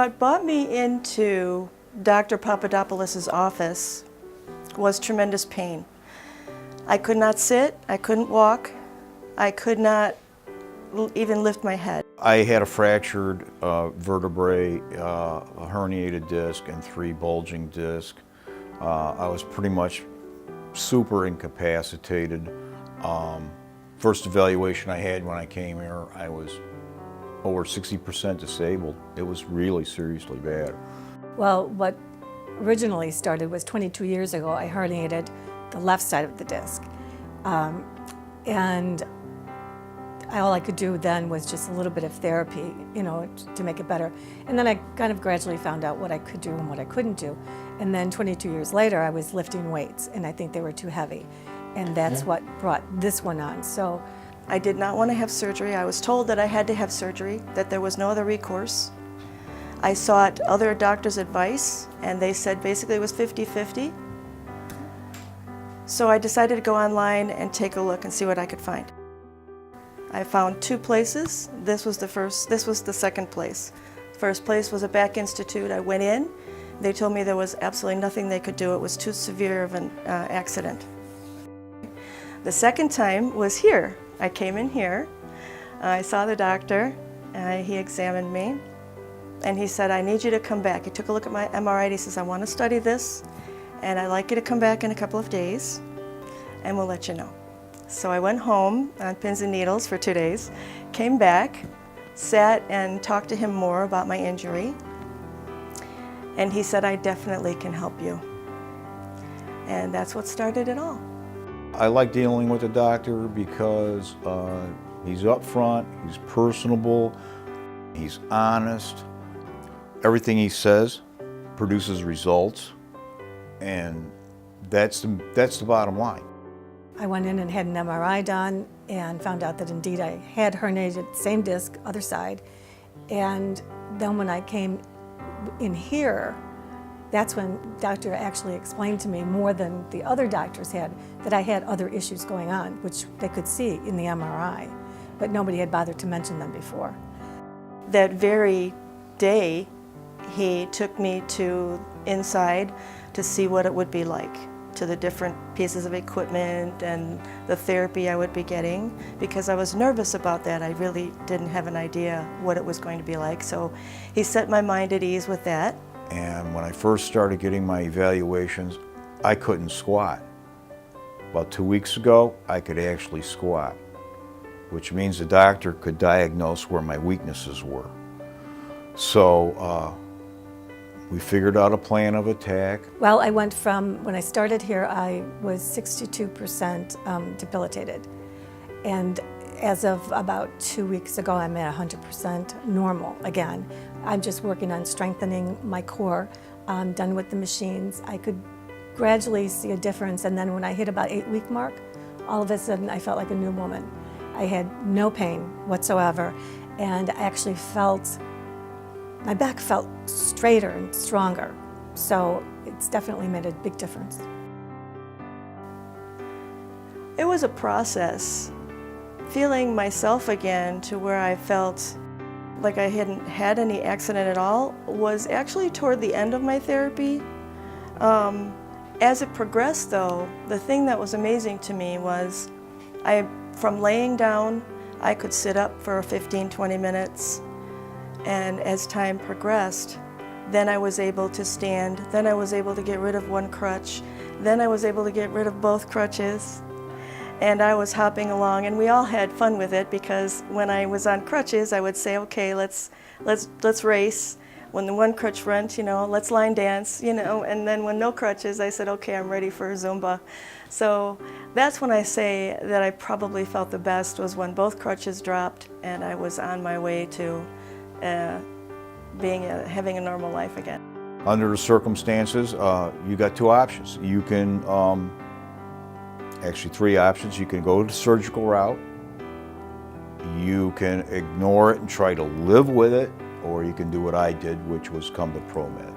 What brought me into Dr. Papadopoulos' office was tremendous pain. I could not sit, I couldn't walk, I could not even lift my head. I had a fractured vertebrae, a herniated disc, and 3 bulging discs. I was pretty much super incapacitated. First evaluation I had when I came here, I was over 60% disabled. It was really seriously bad. Well, what originally started was 22 years ago. I herniated the left side of the disc. And all I could do then was just a little bit of therapy, to make it better. And then I kind of gradually found out what I could do and what I couldn't do. And then 22 years later, I was lifting weights, and I think they were too heavy. And that's what brought this one on. So I did not want to have surgery. I was told that I had to have surgery, that there was no other recourse. I sought other doctors' advice, and they said basically it was 50-50. So I decided to go online and take a look and see what I could find. I found 2 places. This was the second place. First place was a back institute. I went in. They told me there was absolutely nothing they could do. It was too severe of an accident. The second time was here. I came in here. I saw the doctor. He examined me, and he said, "I need you to come back." He took a look at my MRI. And he says, "I want to study this, and I'd like you to come back in a couple of days, and we'll let you know." So I went home on pins and needles for 2 days, came back, sat and talked to him more about my injury, and he said, "I definitely can help you." And that's what started it all. I like dealing with the doctor because he's upfront, he's personable, he's honest. Everything he says produces results, and that's the bottom line. I went in and had an MRI done and found out that indeed I had herniated, same disc, other side. And then when I came in here, that's when the doctor actually explained to me more than the other doctors had, that I had other issues going on, which they could see in the MRI, but nobody had bothered to mention them before. That very day, he took me inside to see what it would be like, to the different pieces of equipment and the therapy I would be getting, because I was nervous about that. I really didn't have an idea what it was going to be like. So he set my mind at ease with that. And when I first started getting my evaluations, I couldn't squat. About 2 weeks ago, I could actually squat, which means the doctor could diagnose where my weaknesses were. So we figured out a plan of attack. Well, I went from, when I started here, I was 62% debilitated. And as of about 2 weeks ago, I'm at 100% normal again. I'm just working on strengthening my core. I'm done with the machines. I could gradually see a difference, and then when I hit about 8-week mark, all of a sudden I felt like a new woman. I had no pain whatsoever, and I actually felt, my back felt straighter and stronger. So it's definitely made a big difference. It was a process. Feeling myself again to where I felt like I hadn't had any accident at all was actually toward the end of my therapy. As it progressed though, the thing that was amazing to me was from laying down, I could sit up for 15-20 minutes, and as time progressed, then I was able to stand, then I was able to get rid of one crutch, then I was able to get rid of both crutches. And I was hopping along, and we all had fun with it, because when I was on crutches, I would say, "Okay, let's race." When the one crutch went, let's line dance, and then when no crutches, I said, "Okay, I'm ready for Zumba." So that's when I say that I probably felt the best, was when both crutches dropped and I was on my way to having a normal life again. Under the circumstances, you got 2 options. You can actually 3 options. You can go the surgical route, you can ignore it and try to live with it, or you can do what I did, which was come to ProMED.